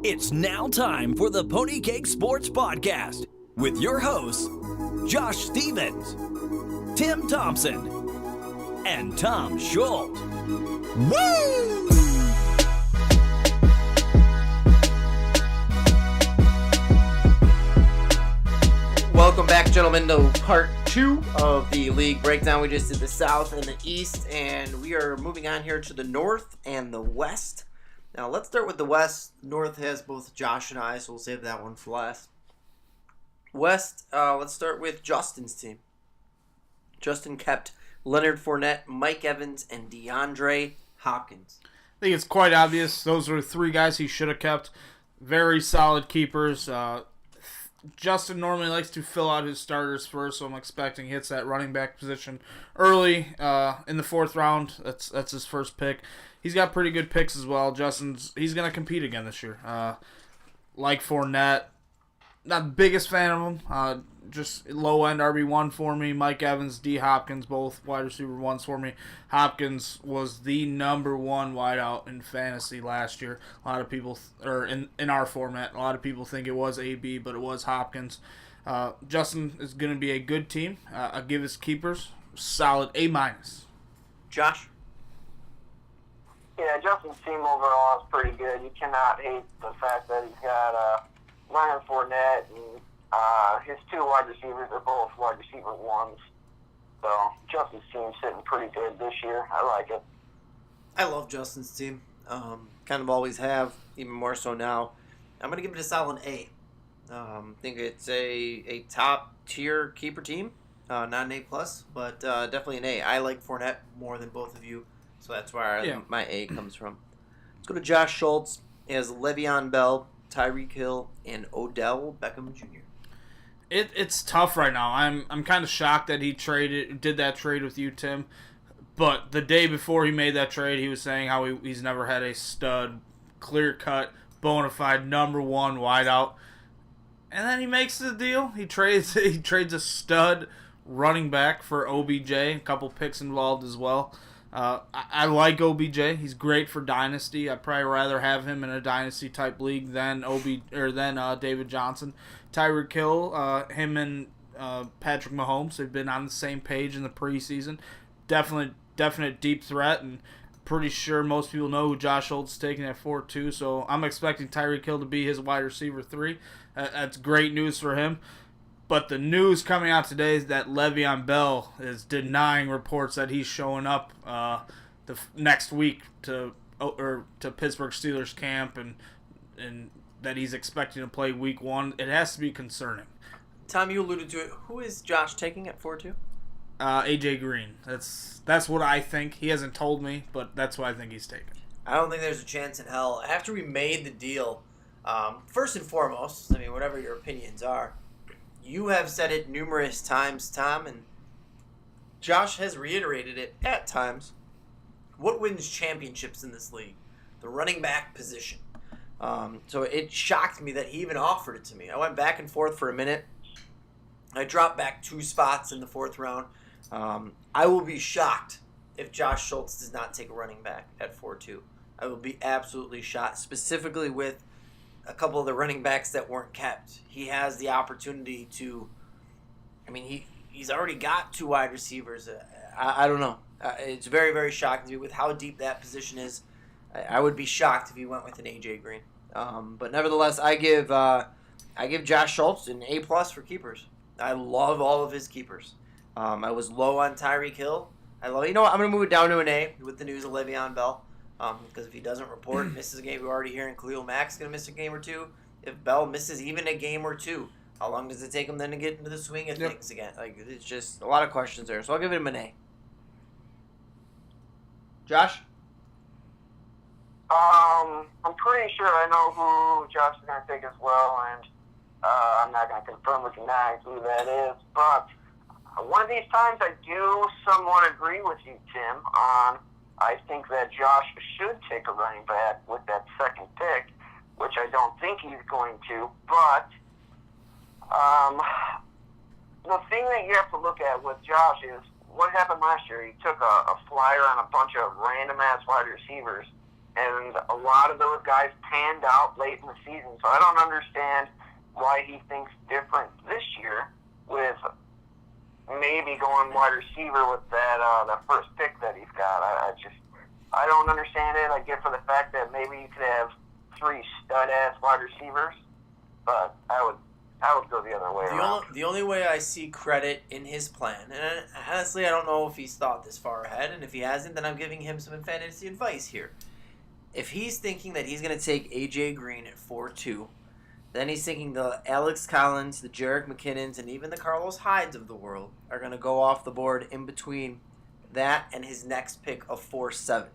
It's now time for the Pony Cake Sports Podcast with your hosts, Josh Stevens, Tim Thompson, and Tom Schultz. Woo! Welcome back, gentlemen, to part 2 of the league breakdown. We just did the South and the East, and we are moving on here to the North and the West. Now, let's start with the West. North has both Josh and I, so we'll save that one for last. West, let's start with Justin's team. Justin kept Leonard Fournette, Mike Evans, and DeAndre Hopkins. I think it's quite obvious. Those are 3 guys he should have kept. Very solid keepers. Justin normally likes to fill out his starters first, so I'm expecting hits at running back position early in the 4th round. That's his first pick. He's got pretty good picks as well. He's going to compete again this year. Like Fournette, not the biggest fan of him. Just low-end RB1 for me. Mike Evans, D. Hopkins, both wide receiver 1s for me. Hopkins was the number 1 wideout in fantasy last year. A lot of people, in our format, a lot of people think it was AB, but it was Hopkins. Justin is going to be a good team. I'll give his keepers solid A-. Josh? Yeah, Justin's team overall is pretty good. You cannot hate the fact that he's got Leonard Fournette and his 2 wide receivers are both wide receiver 1s. So Justin's team's sitting pretty good this year. I like it. I love Justin's team. Kind of always have, even more so now. I'm going to give it a solid A. Think it's a top-tier keeper team. Not an A+, but definitely an A. I like Fournette more than both of you, so that's where my A comes from. Let's go to Josh Schultz. He has Le'Veon Bell, Tyreek Hill, and Odell Beckham Jr. It's tough right now. I'm kind of shocked that he did that trade with you, Tim. But the day before he made that trade, he was saying how he's never had a stud, clear-cut, bona fide number 1 wideout. And then he makes the deal. He trades a stud running back for OBJ. A couple picks involved as well. I like OBJ. He's great for Dynasty. I'd probably rather have him in a Dynasty-type league than David Johnson. Tyreek Hill, him and Patrick Mahomes have been on the same page in the preseason. Definite deep threat, and pretty sure most people know who Josh Schultz is taking at 4-2, so I'm expecting Tyreek Hill to be his wide receiver 3. That's great news for him. But the news coming out today is that Le'Veon Bell is denying reports that he's showing up the next week to Pittsburgh Steelers camp and that he's expecting to play week 1. It has to be concerning. Tom, you alluded to it. Who is Josh taking at 4-2? AJ Green. That's what I think. He hasn't told me, but that's what I think he's taking. I don't think there's a chance in hell. After we made the deal, first and foremost, whatever your opinions are, you have said it numerous times, Tom, and Josh has reiterated it at times. What wins championships in this league? The running back position. So it shocked me that he even offered it to me. I went back and forth for a minute. I dropped back 2 spots in the 4th round. I will be shocked if Josh Schultz does not take a running back at 4-2. I will be absolutely shocked, specifically with a couple of the running backs that weren't kept. He has the opportunity to, he's already got 2 wide receivers. I don't know. It's very, very shocking to me with how deep that position is. I would be shocked if he went with an AJ Green. But nevertheless, I give Josh Schultz an A+ for keepers. I love all of his keepers. I was low on Tyreek Hill. I'm going to move it down to an A with the news of Le'Veon Bell. Because if he doesn't report, misses a game, we're already hearing Khalil Mack's going to miss a game or 2. If Bell misses even a game or 2, how long does it take him then to get into the swing of things again? It's just a lot of questions there. So I'll give him an A. Josh? I'm pretty sure I know who Josh is going to take as well, and I'm not going to confirm or deny who that is. But one of these times I do somewhat agree with you, Tim, on I think that Josh should take a running back with that 2nd pick, which I don't think he's going to. But the thing that you have to look at with Josh is what happened last year. He took a flyer on a bunch of random-ass wide receivers and a lot of those guys panned out late in the season. So I don't understand why he thinks different this year with maybe going wide receiver with that first pick that he's got. I don't understand it. I get for the fact that maybe you could have 3 stud-ass wide receivers, but I would go the other way around. The only way I see credit in his plan, and honestly I don't know if he's thought this far ahead, and if he hasn't, then I'm giving him some fantasy advice here. If he's thinking that he's going to take A.J. Green at 4-2, then he's thinking the Alex Collins, the Jerick McKinnons, and even the Carlos Hydes of the world are going to go off the board in between that and his next pick of 4-7.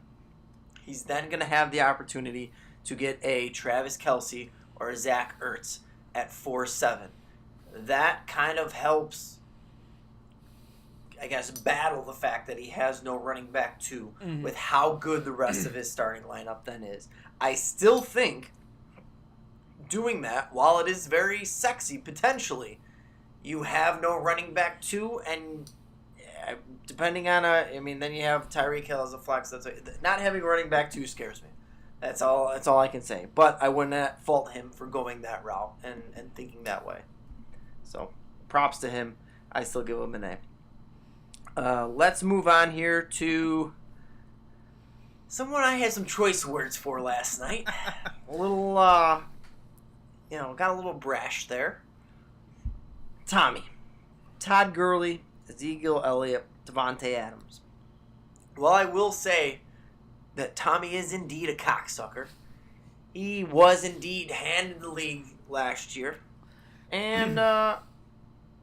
He's then going to have the opportunity to get a Travis Kelce or a Zach Ertz at 4-7. That kind of helps, I guess, battle the fact that he has no running back 2 with how good the rest of his starting lineup then is. I still think doing that, while it is very sexy potentially, you have no running back 2, and depending on then you have Tyreek Hill as a flex. Not having a running back 2 scares me. That's all I can say. But I would not fault him for going that route and thinking that way. So props to him. I still give him an A. Let's move on here to someone I had some choice words for last night. A little, got a little brash there. Tommy. Todd Gurley, Ezekiel Elliott, Devontae Adams. Well, I will say that Tommy is indeed a cocksucker. He was indeed handed the league last year. And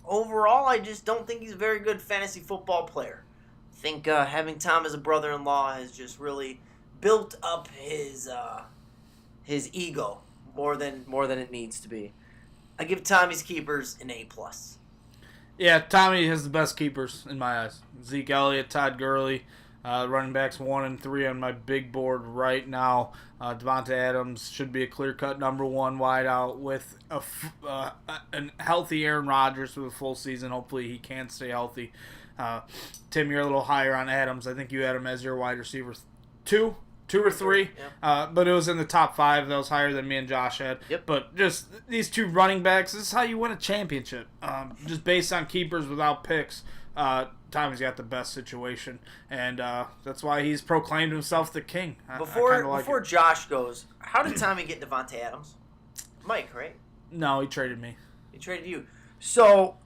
overall, I just don't think he's a very good fantasy football player. I think having Tom as a brother-in-law has just really built up his ego more than it needs to be. I give Tommy's keepers an A+. Yeah, Tommy has the best keepers in my eyes. Zeke Elliott, Todd Gurley, running backs 1 and 3 on my big board right now. Devontae Adams should be a clear-cut number 1 wideout with a healthy Aaron Rodgers for the full season. Hopefully he can stay healthy. Tim, you're a little higher on Adams. I think you had him as your wide receiver 2 or 3, yeah. But it was in the top 5. That was higher than me and Josh had. Yep. But just these 2 running backs, this is how you win a championship. Just based on keepers without picks, Tommy's got the best situation, and that's why he's proclaimed himself the king. Before Josh goes, how did Tommy get Devontae Adams? Mike, right? No, he traded me. He traded you. So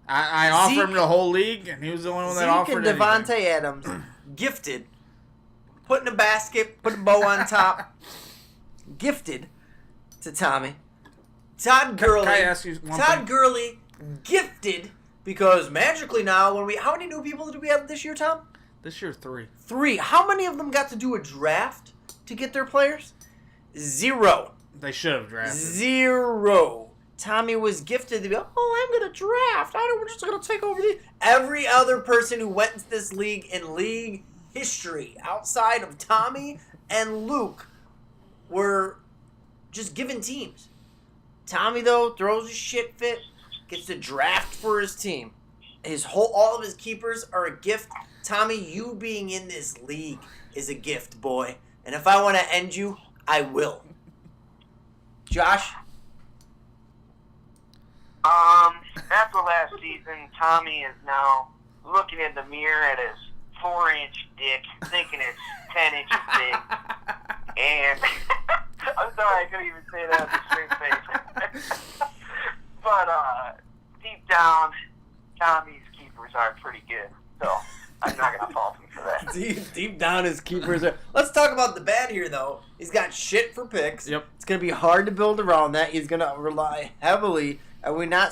I offered him the whole league, and he was the only one that offered Zeke and anything. Devontae Adams gifted, put in a basket, put a bow on top, gifted to Tommy. Todd Gurley. Can I ask you one Todd thing? Gurley gifted because magically now how many new people did we have this year, Tom? This year 3. 3. How many of them got to do a draft to get their players? 0. They should have drafted. 0. Tommy was gifted to be, I'm going to draft. We're just going to take over the... Every other person who went into this league in league history outside of Tommy and Luke were just given teams. Tommy, though, throws a shit fit, gets to draft for his team. All of his keepers are a gift. Tommy, you being in this league is a gift, boy. And if I want to end you, I will. Josh? After last season, Tommy is now looking in the mirror at his 4-inch dick, thinking it's 10 inches big. And I'm sorry, I couldn't even say that with a straight face. But deep down, Tommy's keepers are pretty good. So I'm not going to fault him for that. Deep down, his keepers are... Let's talk about the bad here, though. He's got shit for picks. Yep. It's going to be hard to build around that. He's going to rely heavily. I would not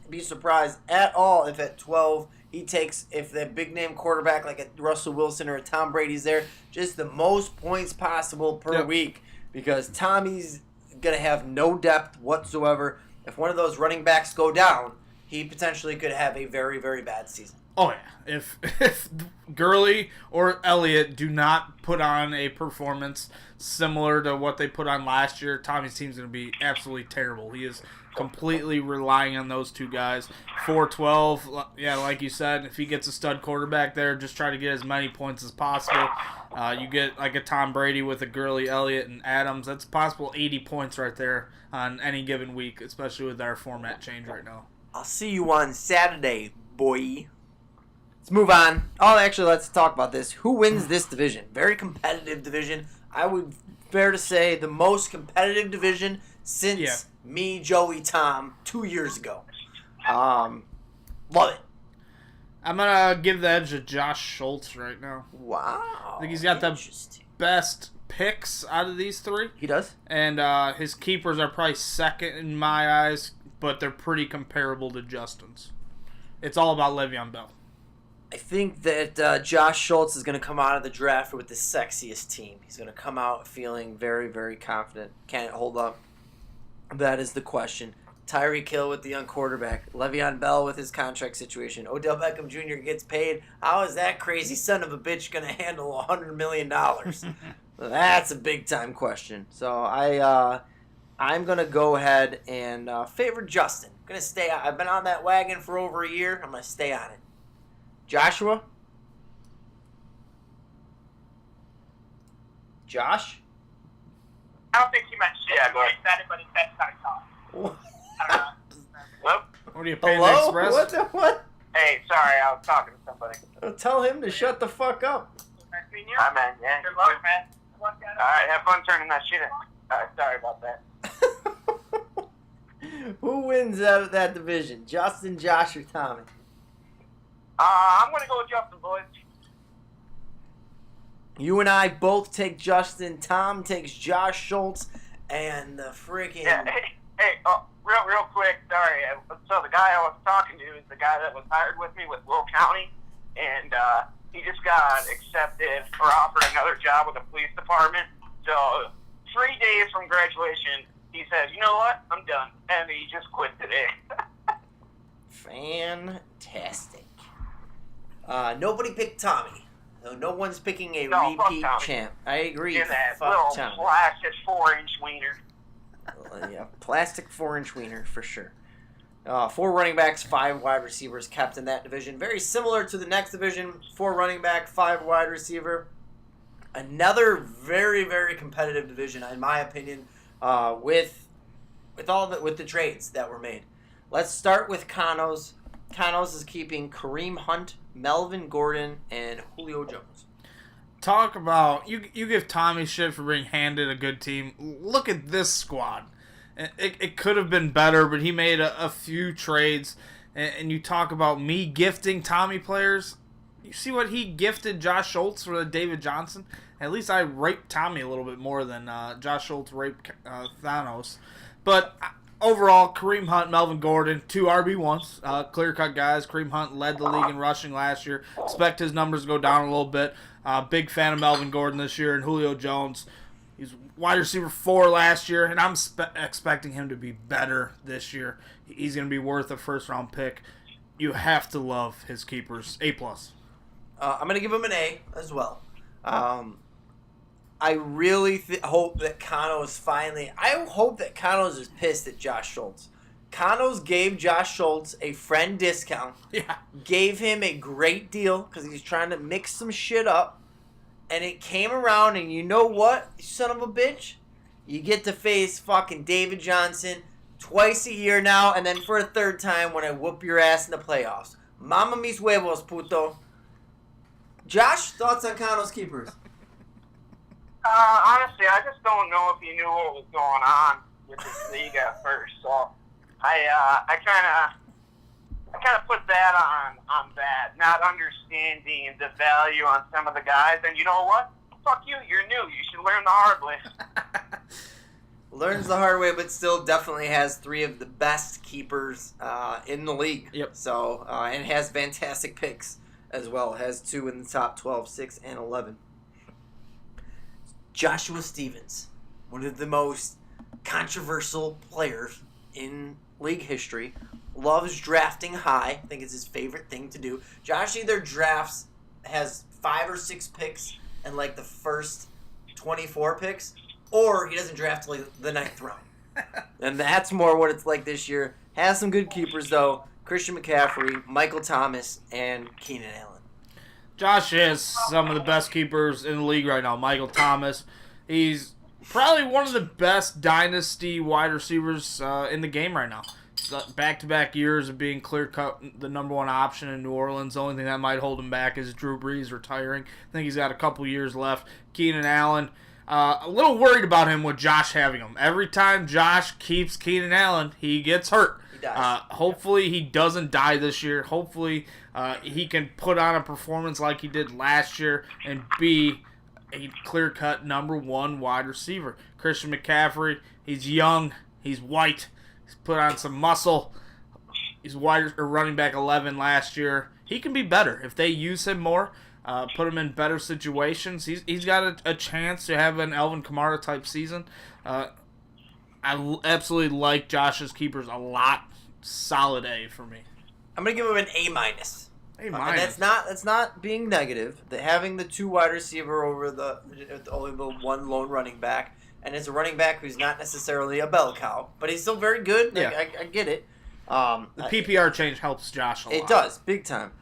be surprised at all if at 12 he takes, if the big name quarterback like a Russell Wilson or a Tom Brady's there, just the most points possible per week, because Tommy's going to have no depth whatsoever. If one of those running backs go down, he potentially could have a very, very bad season. Oh, yeah. If Gurley or Elliott do not put on a performance similar to what they put on last year, Tommy's team's going to be absolutely terrible. He is completely relying on those two guys. 4-12, yeah, like you said, if he gets a stud quarterback there, just try to get as many points as possible. You get like a Tom Brady with a Gurley, Elliott, and Adams. That's possible 80 points right there on any given week, especially with our format change right now. I'll see you on Saturday, boy. Let's move on. Oh, actually, let's talk about this. Who wins this division? Very competitive division. I would fair to say the most competitive division since me, Joey, Tom 2 years ago. Love it. I'm going to give the edge to Josh Schultz right now. Wow. I think he's got the best picks out of these three. He does? And his keepers are probably second in my eyes, but they're pretty comparable to Justin's. It's all about Le'Veon Bell. I think that Josh Schultz is going to come out of the draft with the sexiest team. He's going to come out feeling very, very confident. Can it hold up? That is the question. Tyreek Hill with the young quarterback. Le'Veon Bell with his contract situation. Odell Beckham Jr. gets paid. How is that crazy son of a bitch going to handle $100 million? That's a big-time question. So I'm going to go ahead and favor Justin. I'm going to stay. I've been on that wagon for over a year. I'm going to stay on it. Joshua? Josh? I don't think he meant shit. Yeah, go ahead. He said it, but his head started talking. I don't know. Hello? What are you paying Hello? Express? What? Hey, sorry, I was talking to somebody. Tell him to shut the fuck up. Nice meeting you. Hi, man. Yeah. Good luck, man. Good luck, guys. All right, have fun turning that shit in. Sorry about that. Who wins out of that division? Justin, Josh, or Tommy? I'm going to go with Justin, boys. You and I both take Justin. Tom takes Josh Schultz. And the freaking... Yeah, hey, real quick, sorry. So the guy I was talking to is the guy that was hired with me with Will County, and he just got accepted or offered another job with the police department. So 3 days from graduation, he said, you know what, I'm done. And he just quit today. Fantastic. Nobody picked Tommy. No one's picking a No, fuck repeat Tommy. champ. I agree. In that Fuck little Tommy. plastic 4-inch wiener. Yeah, plastic 4-inch wiener for sure. 4 running backs, 5 wide receivers kept in that division. Very similar to the next division. 4 running back, 5 wide receiver. Another very, very competitive division, in my opinion, with the trades that were made. Let's start with Cano's. Cano's is keeping Kareem Hunt, Melvin Gordon, and Julio Jones. Talk about you give Tommy shit for being handed a good team. Look at this squad. It could have been better, but he made a few trades. And you talk about me gifting Tommy players. You see what he gifted Josh Schultz for David Johnson? At least I raped Tommy a little bit more than Josh Schultz raped Thanos. But overall, Kareem Hunt, Melvin Gordon, 2 RB1s, clear-cut guys. Kareem Hunt led the league in rushing last year. Expect his numbers to go down a little bit. Big fan of Melvin Gordon this year, and Julio Jones. He's wide receiver 4 last year, and I'm expecting him to be better this year. He's going to be worth a first-round pick. You have to love his keepers. A+. I'm going to give him an A as well. I really hope that Cano's finally... I hope that Cano's is pissed at Josh Schultz. Cano's gave Josh Schultz a friend discount. Yeah. Gave him a great deal because he's trying to mix some shit up. And it came around, and you know what, you son of a bitch? You get to face fucking David Johnson twice a year now, and then for a third time when I whoop your ass in the playoffs. Mama mis huevos, puto. Josh, thoughts on Cano's keepers? Honestly, I just don't know if he knew what was going on with this league at first. So I kind of put that on that, not understanding the value on some of the guys. And you know what? Fuck you. You're new. You should learn the hard way. Learns the hard way, but still definitely has 3 of the best keepers in the league. Yep. So and has fantastic picks as well. Has 2 in the top 12, 6 and 11. Joshua Stevens, one of the most controversial players in league history, loves drafting high. I think it's his favorite thing to do. Josh either has 5 or 6 picks and like the first 24 picks, or he doesn't draft till like the 9th round. And that's more what it's like this year. Has some good keepers, though. Christian McCaffrey, Michael Thomas, and Keenan Allen. Josh has some of the best keepers in the league right now. Michael Thomas. He's probably one of the best dynasty wide receivers in the game right now. Back-to-back years of being clear-cut the number one option in New Orleans. The only thing that might hold him back is Drew Brees retiring. I think he's got a couple years left. Keenan Allen. A little worried about him with Josh having him. Every time Josh keeps Keenan Allen, he gets hurt. He dies. Hopefully he doesn't die this year. Hopefully he can put on a performance like he did last year and be a clear-cut number one wide receiver. Christian McCaffrey, he's young, he's white, he's put on some muscle. He's running back 11 last year. He can be better if they use him more. Put him in better situations. He's got a chance to have an Alvin Kamara type season. I absolutely like Josh's keepers a lot. Solid A for me. I'm gonna give him an A-. A-. That's not being negative. Having the 2 wide receiver over only the 1 lone running back, and it's a running back who's not necessarily a bell cow, but he's still very good. Yeah. I get it. The PPR change helps Josh a lot. It does, big time.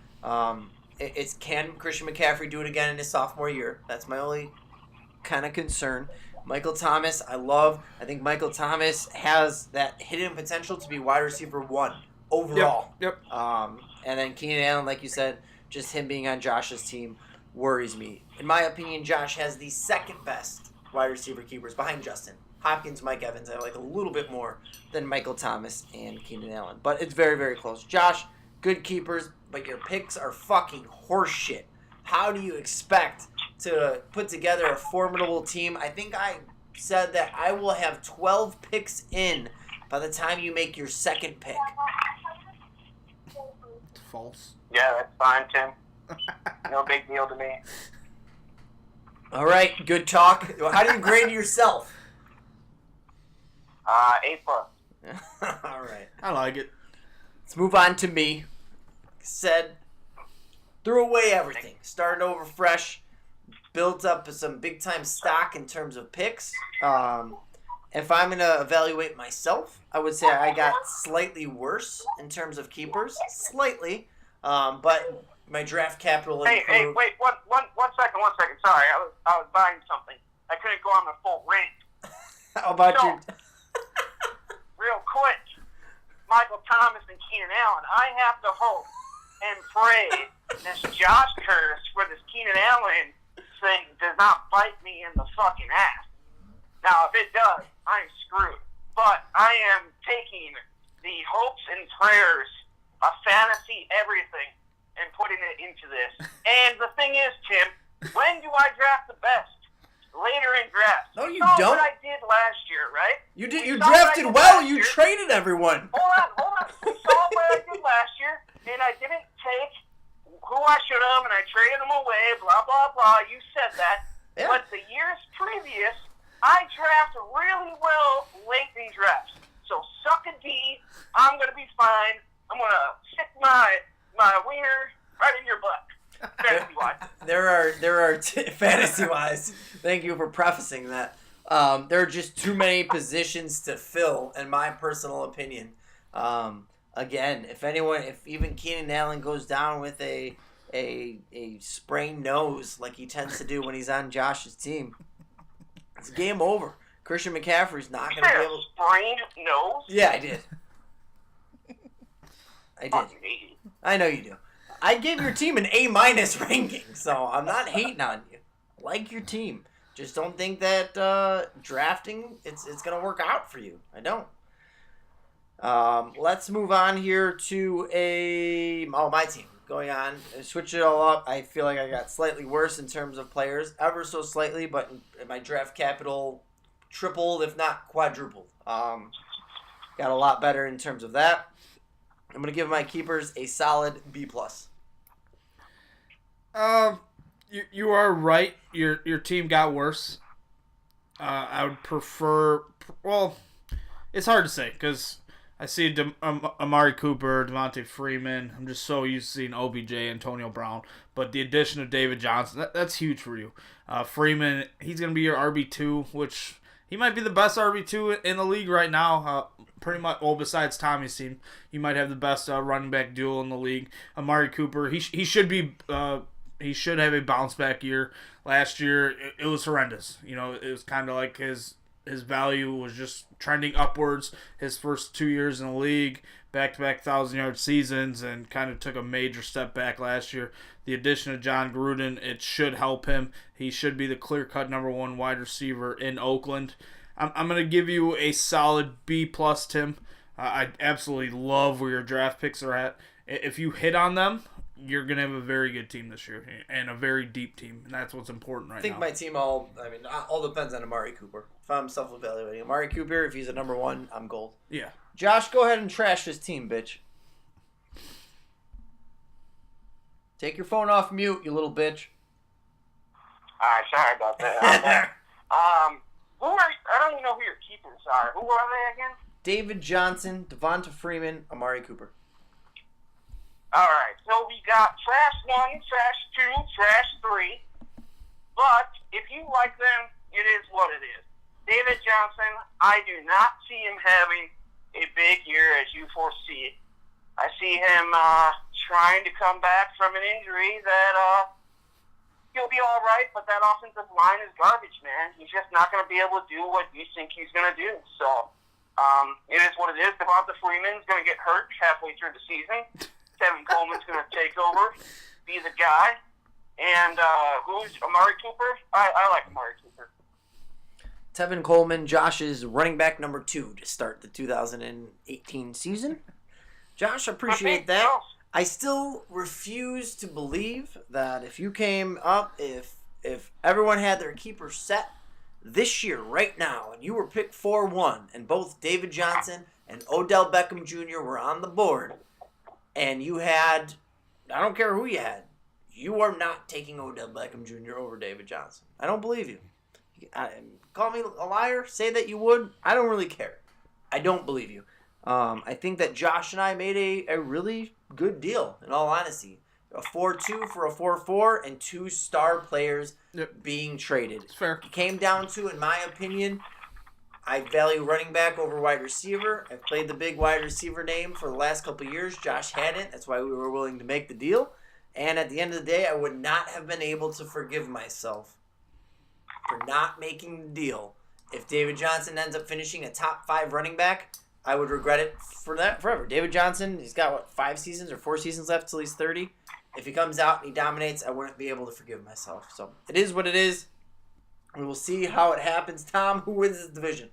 Can Christian McCaffrey do it again in his sophomore year? That's my only kind of concern. Michael Thomas, I think Michael Thomas has that hidden potential to be wide receiver 1 overall. Yep. And then Keenan Allen, like you said, just him being on Josh's team worries me. In my opinion, Josh has the second best wide receiver keepers behind Justin. Hopkins, Mike Evans, I like a little bit more than Michael Thomas and Keenan Allen. But it's very, very close. Josh, good keepers, but your picks are fucking horseshit. How do you expect to put together a formidable team? I think I said that I will have 12 picks in by the time you make your second pick. It's false. Yeah, that's fine, Tim. No big deal to me. All right, good talk. How do you grade yourself? A+. All right. I like it. Let's move on to me. Said, threw away everything. Started over fresh. Built up some big-time stock in terms of picks. If I'm going to evaluate myself, I would say I got slightly worse in terms of keepers. Slightly. But my draft capital improved. Hey, wait, one second. Sorry, I was buying something. I couldn't go on the full rant. How about your... Real quick, Michael Thomas and Keenan Allen, I have to hope and pray this Josh curse for this Keenan Allen thing does not bite me in the fucking ass. Now, if it does, I'm screwed. But I am taking the hopes and prayers of fantasy everything and putting it into this. And the thing is, Tim, when do I draft the best? Later in drafts. No, you don't. don't. What I did last year, right? You drafted well. You traded everyone. Hold on. You saw what I did last year, and I didn't take who I should have, and I traded them away, blah, blah, blah. You said that. Yeah. But the years previous, I drafted really well late in drafts. So suck a D. I'm going to be fine. I'm going to stick my wiener right in your butt. Fantasy-wise. There are fantasy-wise. Thank you for prefacing that. There are just too many positions to fill, in my personal opinion. Again, if even Keenan Allen goes down with a sprained nose like he tends to do when he's on Josh's team, it's game over. Christian McCaffrey's not going to be able. Sprained nose? Yeah, I did. I know you do. I gave your team an A- ranking, so I'm not hating on you. I like your team. Just don't think that drafting it's going to work out for you. I don't. Let's move on here to my team. Going on, switch it all up. I feel like I got slightly worse in terms of players, ever so slightly, but my draft capital tripled, if not quadrupled. Got a lot better in terms of that. I'm going to give my keepers a solid B+. You are right. Your team got worse. I would prefer... Well, it's hard to say because I see Amari Cooper, Devontae Freeman. I'm just so used to seeing OBJ, Antonio Brown. But the addition of David Johnson, that's huge for you. Freeman, he's going to be your RB2, which he might be the best RB2 in the league right now. Pretty much, well, besides Tommy's team, he might have the best running back duo in the league. Amari Cooper, he should be... he should have a bounce back year. Last year, it was horrendous. You know, it was kind of like his value was just trending upwards his first 2 years in the league, back-to-back 1,000-yard seasons, and kind of took a major step back last year. The addition of John Gruden, it should help him. He should be the clear-cut number one wide receiver in Oakland. I'm going to give you a solid B+, Tim. I absolutely love where your draft picks are at. If you hit on them, you're going to have a very good team this year and a very deep team, and that's what's important right now. I think my team all depends on Amari Cooper. If I'm self-evaluating Amari Cooper, if he's a number one, I'm gold. Yeah. Josh, go ahead and trash this team, bitch. Take your phone off mute, you little bitch. Alright, sorry about that. I don't even know who your keepers are. Who are they again? David Johnson, Devonta Freeman, Amari Cooper. Alright, so we got trash 1, trash 2, trash 3. But if you like them, it is what it is. David Johnson, I do not see him having a big year as you foresee it. I see him trying to come back from an injury that he'll be all right, but that offensive line is garbage, man. He's just not going to be able to do what you think he's going to do. So it is what it is. Devonta Freeman's going to get hurt halfway through the season. Tevin Coleman's going to take over, be the guy. And who's Amari Cooper? I like Amari Cooper. Tevin Coleman, Josh's running back number 2 to start the 2018 season. Josh, appreciate that. I still refuse to believe that if you came up, if everyone had their keeper set this year, right now, and you were picked 4-1, and both David Johnson and Odell Beckham Jr. were on the board, and you had, I don't care who you had, you are not taking Odell Beckham Jr. over David Johnson. I don't believe you. Call me a liar, say that you would. I don't really care. I don't believe you. I think that Josh and I made a really good deal, in all honesty. A 4-2 for a 4-4 and 2 star players being traded. It's fair. It came down to, in my opinion, I value running back over wide receiver. I've played the big wide receiver name for the last couple of years. Josh hadn't. That's why we were willing to make the deal. And at the end of the day, I would not have been able to forgive myself for not making the deal. If David Johnson ends up finishing a top 5 running back, I would regret it for that forever. David Johnson, he's got, 5 seasons or 4 seasons left till he's 30. If he comes out and he dominates, I wouldn't be able to forgive myself. So it is what it is. We will see how it happens. Tom, who wins this division?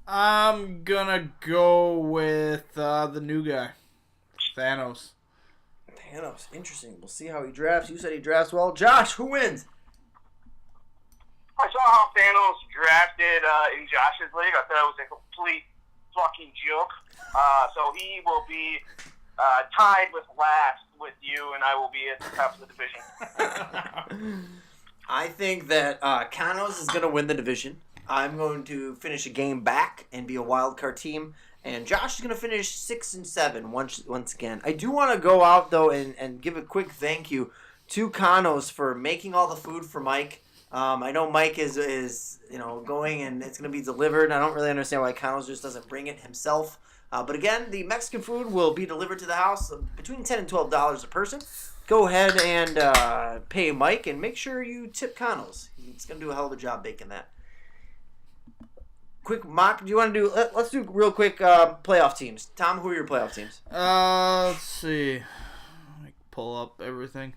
I'm gonna go with the new guy, Thanos. Thanos, interesting. We'll see how he drafts. You said he drafts well. Josh, who wins? I saw how Thanos drafted in Josh's league. I thought it was a complete fucking joke. So he will be tied with last with you, and I will be at the top of the division. I think that Kanos is going to win the division. I'm going to finish a game back and be a wild card team. And Josh is going to finish 6-7 once again. I do want to go out, though, and give a quick thank you to Kanos for making all the food for Mike. I know Mike is going and it's going to be delivered. I don't really understand why Kanos just doesn't bring it himself. But again, the Mexican food will be delivered to the house between $10 and $12 a person. Go ahead and pay Mike and make sure you tip Kanos. He's going to do a hell of a job baking that. Quick mock. Do you want to do? Let's do real quick playoff teams. Tom, who are your playoff teams? Let's see. Let me pull up everything.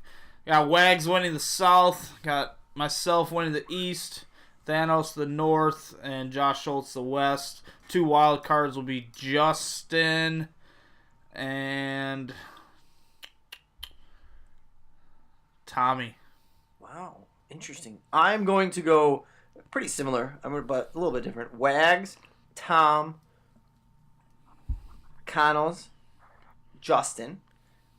Got Wags winning the South. Got myself winning the East. Thanos the North, and Josh Schultz the West. 2 wild cards will be Justin and Tommy. Wow, interesting. I'm going to go pretty similar, but a little bit different. Wags, Tom, Connells, Justin,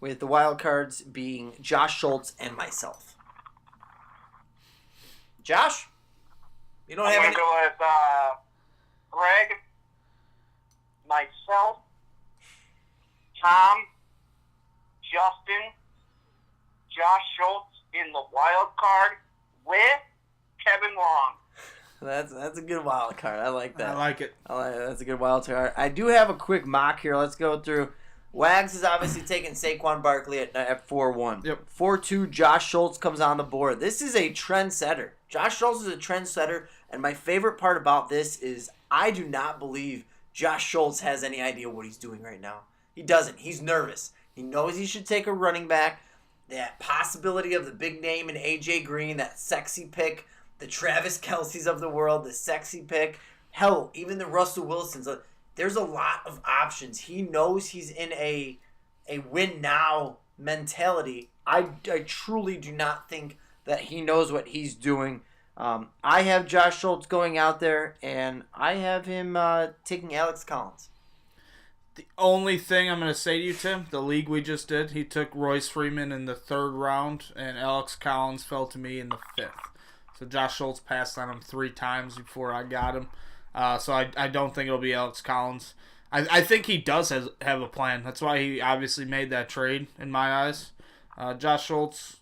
with the wild cards being Josh Schultz and myself. Josh? You don't have I'm any... going to go with Greg, myself, Josh Schultz in the wild card with Kevin Long. That's a good wild card. I like that. I like it. That's a good wild card. I do have a quick mock here. Let's go through. Wags is obviously taking Saquon Barkley at 4-1. Yep. 4-2, Josh Schultz comes on the board. This is a trendsetter. Josh Schultz is a trendsetter, and my favorite part about this is I do not believe Josh Schultz has any idea what he's doing right now. He doesn't. He's nervous. He knows he should take a running back. That possibility of the big name in A.J. Green, that sexy pick, the Travis Kelce's of the world, the sexy pick. Hell, even the Russell Wilsons. There's a lot of options. He knows he's in a win-now mentality. I truly do not think that he knows what he's doing. I have Josh Schultz going out there, and I have him taking Alex Collins. The only thing I'm going to say to you, Tim, the league we just did, he took Royce Freeman in the 3rd round, and Alex Collins fell to me in the 5th. So Josh Schultz passed on him 3 times before I got him. So I don't think it'll be Alex Collins. I think he does have a plan. That's why he obviously made that trade in my eyes. Josh Schultz,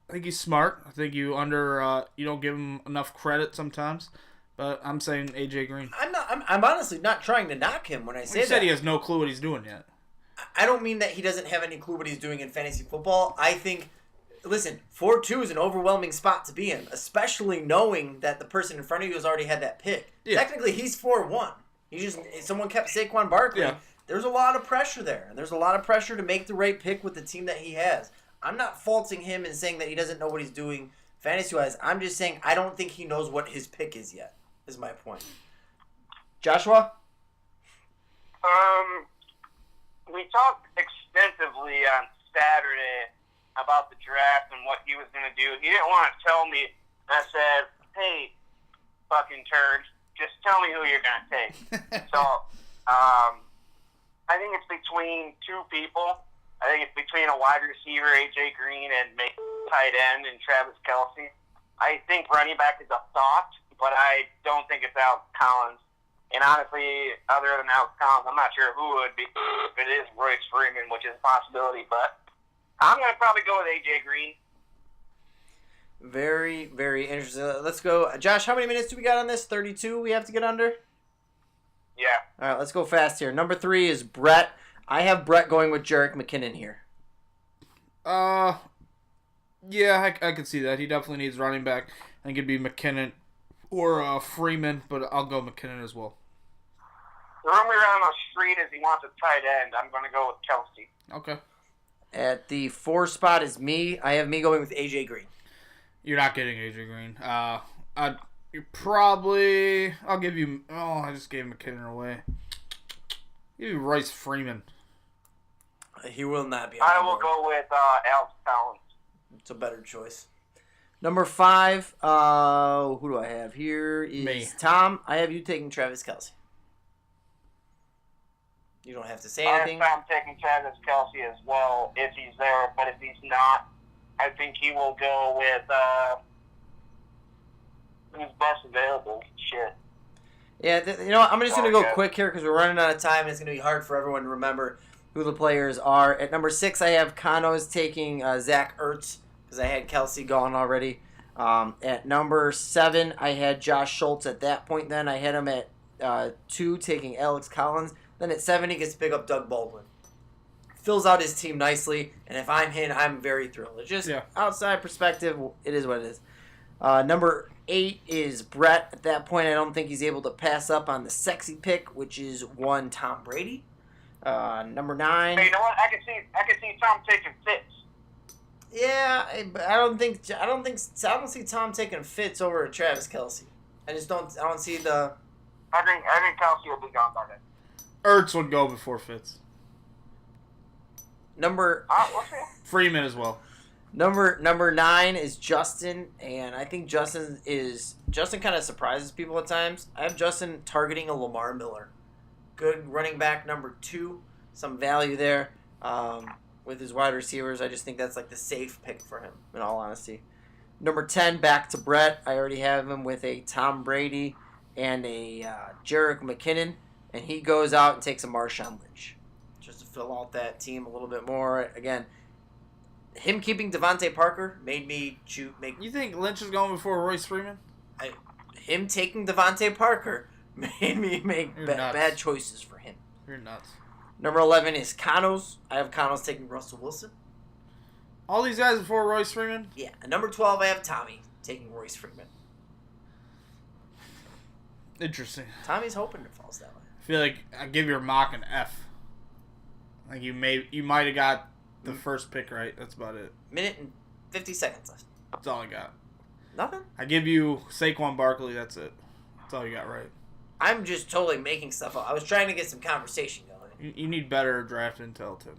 I think he's smart. I think you don't give him enough credit sometimes. But I'm saying A.J. Green. I'm honestly not trying to knock him when I say that. He said he has no clue what he's doing yet. I don't mean that he doesn't have any clue what he's doing in fantasy football. I think, listen, 4-2 is an overwhelming spot to be in, especially knowing that the person in front of you has already had that pick. Yeah. Technically, he's 4-1. Someone kept Saquon Barkley. Yeah. There's a lot of pressure there, and there's a lot of pressure to make the right pick with the team that he has. I'm not faulting him and saying that he doesn't know what he's doing fantasy-wise. I'm just saying I don't think he knows what his pick is yet, is my point. Joshua? We talked extensively on Saturday about the draft and what he was going to do. He didn't want to tell me. I said, hey, fucking turd, just tell me who you're going to take. So, I think it's between 2 people. I think it's between a wide receiver, A.J. Green, and maybe tight end and Travis Kelce. I think running back is a thought, but I don't think it's Alex Collins. And honestly, other than Alex Collins, I'm not sure who it would be. If it is Royce Freeman, which is a possibility, but I'm going to probably go with A.J. Green. Very, very interesting. Let's go. Josh, how many minutes do we got on this? 32 we have to get under? Yeah. All right, let's go fast here. Number 3 is Brett. I have Brett going with Jerick McKinnon here. Yeah, I could see that. He definitely needs running back. I think it'd be McKinnon or Freeman, but I'll go McKinnon as well. The rumor around the street is he wants a tight end. I'm going to go with Kelce. Okay. At the 4 spot is me. I have me going with A.J. Green. You're not getting A.J. Green. You probably... I'll give you... Oh, I just gave McKinnon away. Give you Royce Freeman. He will not be. I will go with Alex Collins. It's a better choice. Number 5, who do I have here? Is Me. Tom. I have you taking Travis Kelce. You don't have to say anything. I'm taking Travis Kelce as well if he's there, but if he's not, I think he will go with who's best available. Shit. Yeah, you know what? I'm just going to go quick here because we're running out of time and it's going to be hard for everyone to remember who the players are. At number 6, I have Cano's taking Zach Ertz because I had Kelce gone already. At number 7, I had Josh Schultz at that point. Then I had him at 2 taking Alex Collins. Then at 7, he gets to pick up Doug Baldwin. Fills out his team nicely, and if I'm him, I'm very thrilled. It's just outside perspective, it is what it is. Number 8 is Brett. At that point, I don't think he's able to pass up on the sexy pick, which is one Tom Brady. Number 9. Hey, you know what? I can see Tom taking Fitz. Yeah, I don't see Tom taking Fitz over Travis Kelce. I don't see the. I think Kelce will be gone by then. Ertz would go before Fitz. What's it? Freeman as well. Number 9 is Justin, and I think Justin kind of surprises people at times. I have Justin targeting a Lamar Miller. Good running back, number 2. Some value there with his wide receivers. I just think that's like the safe pick for him, in all honesty. Number 10, back to Brett. I already have him with a Tom Brady and a Jerick McKinnon, and he goes out and takes a Marshawn Lynch just to fill out that team a little bit more. Again, him keeping Devontae Parker made me You think Lynch is going before Royce Freeman? Him taking Devontae Parker made me make bad choices for him. You're nuts. Number 11 is Connors. I have Connors taking Russell Wilson. All these guys before Royce Freeman? Yeah. And number 12, I have Tommy taking Royce Freeman. Interesting. Tommy's hoping it falls that way. I feel like I give your mock an F. Like you might have got the first pick right. That's about it. Minute and 50 seconds left. That's all I got. Nothing? I give you Saquon Barkley. That's it. That's all you got right. I'm just totally making stuff up. I was trying to get some conversation going. You need better draft intel, Tim.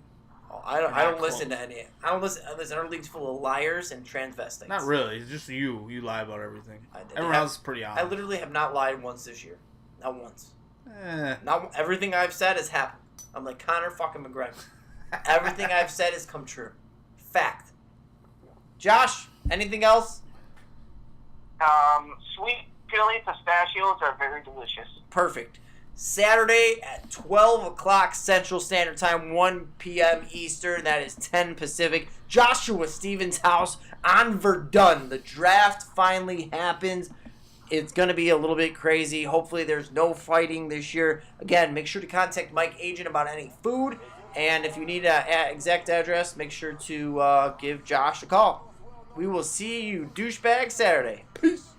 Oh, I don't listen to any. I don't listen. Our league's full of liars and transvestites. Not really. It's just you. You lie about everything. Everyone else is pretty honest. I literally have not lied once this year. Not once. Eh. Not everything I've said has happened. I'm like Conor fucking McGregor. Everything I've said has come true. Fact. Josh, anything else? Sweet Philly pistachios are very delicious. Perfect. Saturday at 12 o'clock Central Standard Time, 1 p.m. Eastern. That is 10 Pacific. Joshua Stevens' house on Verdun. The draft finally happens. It's going to be a little bit crazy. Hopefully there's no fighting this year. Again, make sure to contact Mike Agent about any food. And if you need an exact address, make sure to give Josh a call. We will see you douchebag Saturday. Peace.